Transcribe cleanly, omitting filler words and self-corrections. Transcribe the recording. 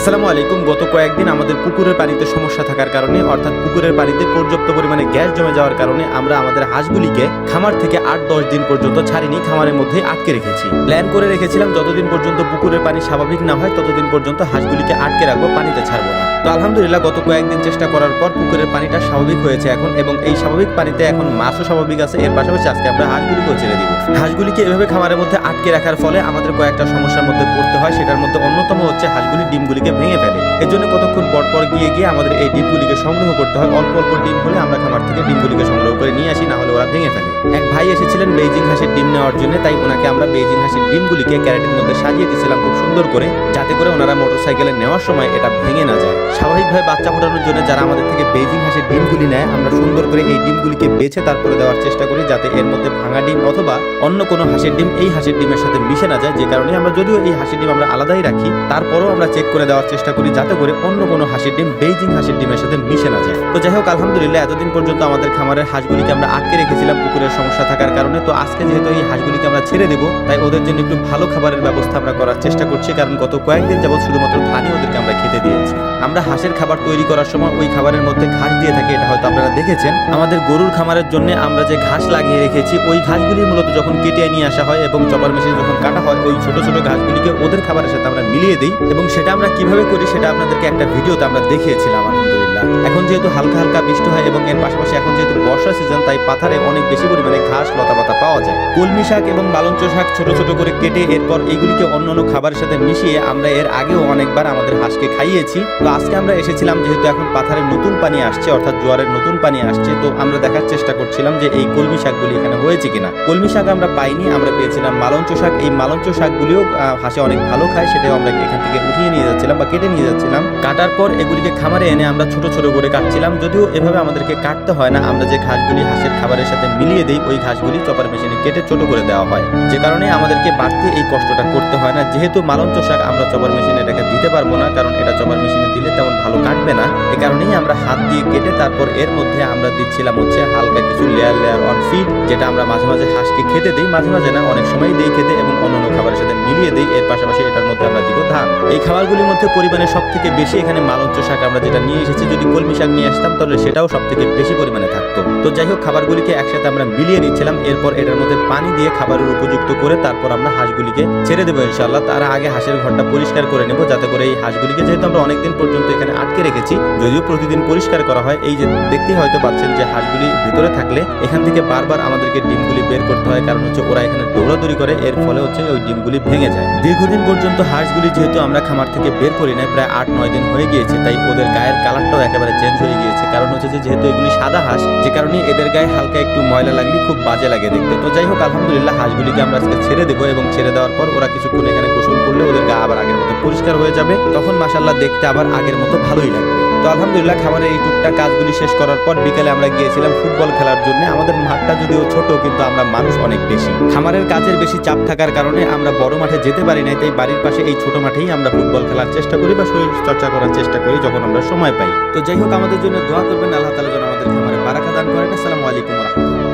আসসালামু আলাইকুম। গত কয়েকদিন আমাদের পুকুরের পানিতে সমস্যা থাকার কারণে অর্থাৎ পুকুরের পানিতে পর্যাপ্ত পরিমাণে গ্যাস জমে যাওয়ার কারণে আমরা আমাদের হাঁসগুলিকে খামার থেকে 8-10 দিন পর্যন্ত ছাড়িনি, খামারের মধ্যে আটকে রেখেছি। প্ল্যান করে রেখেছিলাম যতদিন পর্যন্ত পুকুরের পানি স্বাভাবিক না হয় ততদিন পর্যন্ত হাঁসগুলিকে আটকে রাখবো, পানিতে ছাড়বো না। তো আলহামদুলিল্লাহ গত কয়েকদিন চেষ্টা করার পর পুকুরের পানিটা স্বাভাবিক হয়েছে এখন, এবং এই স্বাভাবিক পানিতে এখন মাছও স্বাভাবিক আছে। এর পাশাপাশি আজকে আমরা হাঁসগুলিকেও ছেড়ে দিব। হাঁসগুলিকে এভাবে খামারের মধ্যে আটকে রাখার ফলে আমাদের কয়েকটা সমস্যার মধ্যে পড়তে হয়। সেটার মধ্যে অন্যতম হচ্ছে হাঁসগুলি ডিমগুলিকে ভেঙে ফেলে। এর জন্য কতক্ষণ পর পর গিয়ে আমাদের এই ডিমগুলিকে সংগ্রহ করতে হয়। অল্প অল্প ডিম হলে আমরা খামার থেকে ডিমগুলিকে সংগ্রহ করে নিয়ে আসি, না হলে ওরা ভেঙে ফেলে। এক ভাই এসেছিলেন বেইজিং হাঁসের ডিম নেওয়ার জন্য, তাই ওনাকে আমরা বেইজিং হাঁসের ডিমগুলিকে ক্যারেটের মধ্যে সাজিয়ে দিয়েছিলাম খুব সুন্দর করে, যাতে করে ওনারা মোটরসাইকেলে নেওয়ার সময় এটা ভেঙে না যায়। স্বাভাবিকভাবে বাচ্চা ফোটানোর জন্য যারা আমাদের থেকে বেইজিং হাঁসের ডিমগুলি নেয়, আমরা সুন্দর করে এই ডিমগুলিকে বেছে তারপরে দেওয়ার চেষ্টা করি, যাতে এর মধ্যে ভাঙা ডিম অথবা অন্য কোনো হাঁসের ডিম এই হাঁসের ডিমের সাথে মিশে না যায়। যে কারণে আমরা যদিও এই হাঁসের ডিম আমরা আলাদাই রাখি, তারপরেও আমরা চেক করে দেওয়ার চেষ্টা করি যাতে করে অন্য কোনো হাঁসের ডিম বেইজিং হাঁসের ডিমের সাথে মিশে না যায়। তো যাই হোক, আলহামদুলিল্লাহ এতদিন পর্যন্ত আমাদের খামারের হাঁসগুলিকে আমরা আটকে রেখেছিলাম পুকুরের সমস্যা থাকার কারণে। তো আজকে যেহেতু এই হাঁসগুলিকে আমরা ছেড়ে দেবো, তাই ওদের জন্য একটু ভালো খাবারের ব্যবস্থা আমরা করার চেষ্টা করছি, কারণ গত কয়েকদিন যাবত শুধুমাত্র ধানই ওদেরকে আমরা খেতে দিয়েছি। আমরা হাঁসের খাবার তৈরি করার সময় ওই খাবারের মধ্যে ঘাস দিয়ে থাকি, এটা হয়তো আপনারা দেখেছেন। আমাদের গরুর খামারের জন্য আমরা যে ঘাস লাগিয়ে রেখেছি, ওই ঘাসগুলি মূলত যখন কেটে নিয়ে আসা হয় এবং চপার মেশিনে যখন কাটা হয়, ওই ছোট ছোট ঘাসগুলিকে ওদের খাবারের সাথে আমরা মিলিয়ে দিই, এবং সেটা আমরা কিভাবে করি সেটা আপনাদেরকে একটা ভিডিওতে আমরা দেখিয়েছিলাম। আলহামদুলিল্লাহ এখন যেহেতু হালকা হালকা বৃষ্টি হয় এবং এর পাশাপাশি এখন যেহেতু বর্ষা সিজন, তাই পাথারে অনেক বেশি পরিমাণে ঘাস লতা পাতা পাওয়া যায়। কলমি শাক এবং মালঞ্চ শাক ছোট ছোট করে কেটে এরপর এগুলিকে অন্যান্য খাবারের সাথে মিশিয়ে আমরা এর আগেও অনেকবার আমাদের হাঁসকে খাইয়েছি। তো আজকে আমরা এসেছিলাম যেহেতু এখন পাথারের নতুন পানি আসছে, অর্থাৎ জোয়ারের নতুন পানি আসছে, তো আমরা দেখার চেষ্টা করছিলাম যে এই কলমি শাকগুলি এখানে হয়েছে কিনা। কলমি শাক আমরা পাইনি, আমরা পেয়েছিলাম মালঞ্চ শাক। এই মালঞ্চ শাকগুলিও হাঁসে অনেক ভালো খায়, সেটাও আমরা এখান থেকে উঠিয়ে নিয়ে যাচ্ছিলাম বা কেটে নিয়ে যাচ্ছিলাম। কাটার পর এগুলিকে খামারে এনে আমরা ছোট ছোট করে কাটছিলাম। যদিও এভাবে আমাদেরকে কাটতে হয় না, আমরা যে ঘাসগুলি হাঁসের খাবারের সাথে মিলিয়ে দিই, ওই ঘাসগুলি চপার মেশিনে কেটে ছোট করে দেওয়া হয়, যে কারণে আমাদেরকে বাড়তি এই কষ্টটা করতে হয় না। যেহেতু মালঞ্চ শাক আমরা চপার মেশিনে এটাকে দিতে পারবো না, কারণ এটা চপার মেশিনে দিলে তেমন ভালো কাটবে না। এ কারণেই আমরা হাত দিয়ে কেটে তারপর এর মধ্যে আমরা দিচ্ছিলাম হচ্ছে হালকা কিছু লেয়ার অন ফিড, যেটা আমরা মাঝে মাঝে হাঁসকে খেতে দিই, মাঝে মাঝে না, অনেক সময় দিই খেতে, এবং অন্যান্য খাবারের সাথে মিলিয়ে দিই। এর পাশাপাশি এটার মধ্যে আমরা দিব ধান। এই খাবারগুলির মধ্যে পরিমাণে সব থেকে বেশি এখানে মালঞ্চ শাক আমরা যেটা নিয়ে এসেছি, যদি কলমি শাক নিয়ে আসতাম তাহলে সেটাও সব থেকে বেশি পরিমাণে থাকতো। তো যাই হোক, খাবারগুলিকে একসাথে আমরা মিলিয়ে নিচ্ছিলাম। এরপর এটার মধ্যে পানি দিয়ে খাবারের উপযুক্ত করে তারপর আমরা হাঁসগুলিকে ছেড়ে দেবো ইনশাআল্লাহ। তার আগে হাঁসের ঘরটা পরিষ্কার করে নেব, যাতে করে এই হাঁসগুলিকে, যেহেতু আমরা অনেকদিন পর্যন্ত এখানে আটকে রেখেছি, যদিও প্রতিদিন পরিষ্কার করা হয়, এই যে দেখতেই হয়তো পাচ্ছেন যে হাঁসগুলি ভিতরে থাকলে এখান থেকে বারবার আমাদেরকে ডিমগুলি বের করতে হয়, কারণ হচ্ছে ওরা এখানে দৌড়াদৌড়ি করে, এর ফলে হচ্ছে ওই ডিমগুলি ভেঙে যায়। দীর্ঘদিন পর্যন্ত হাঁসগুলি যেহেতু আমরা খামার থেকে বের করি না, প্রায় 8-9 দিন হয়ে গিয়েছে, তাই ওদের গায়ের কালারটাও একেবারে চেঞ্জ হয়ে গিয়েছে। কারণ হচ্ছে যে যেহেতু এগুলি সাদা হাঁস, যে কারণে এদের গায়ে হালকা একটু ময়লা লাগলে খুব বাজে লাগে দেখতে। তো যাই হোক, আলহামদুলিল্লাহ হাঁসগুলিকে আমরা আজকে ছেড়ে দেবো, এবং ছেড়ে দেওয়ার পর ওরা কিছুক্ষণ এখানে গোসল করলে ওদের গা আবার আগের মতো পরিষ্কার হয়ে যাবে, তখন মাশাআল্লাহ দেখতে আবার আগের মতো ভালোই লাগবে। তো আলহামদুলিল্লাহ খামারের এই টুকটাক কাজগুলি শেষ করার পর বিকেলে আমরা গিয়েছিলাম ফুটবল খেলার জন্য। আমাদের মাঠটা যদিও ছোট, কিন্তু আমরা মানুষ অনেক বেশি। খামারের কাজের বেশি চাপ থাকার কারণে আমরা বড় মাঠে যেতে পারি নাই, তাই বাড়ির পাশে এই ছোট মাঠেই আমরা ফুটবল খেলার চেষ্টা করি বা শরীর চর্চা করার চেষ্টা করি যখন আমরা সময় পাই। তো যাই হোক, আমাদের জন্য দোয়া করবেন, আল্লাহ তাআলা যেন আমাদের খামারে বারাকা দান করেন। আসসালামু আলাইকুম ওয়া রাহমাতুল্লাহ।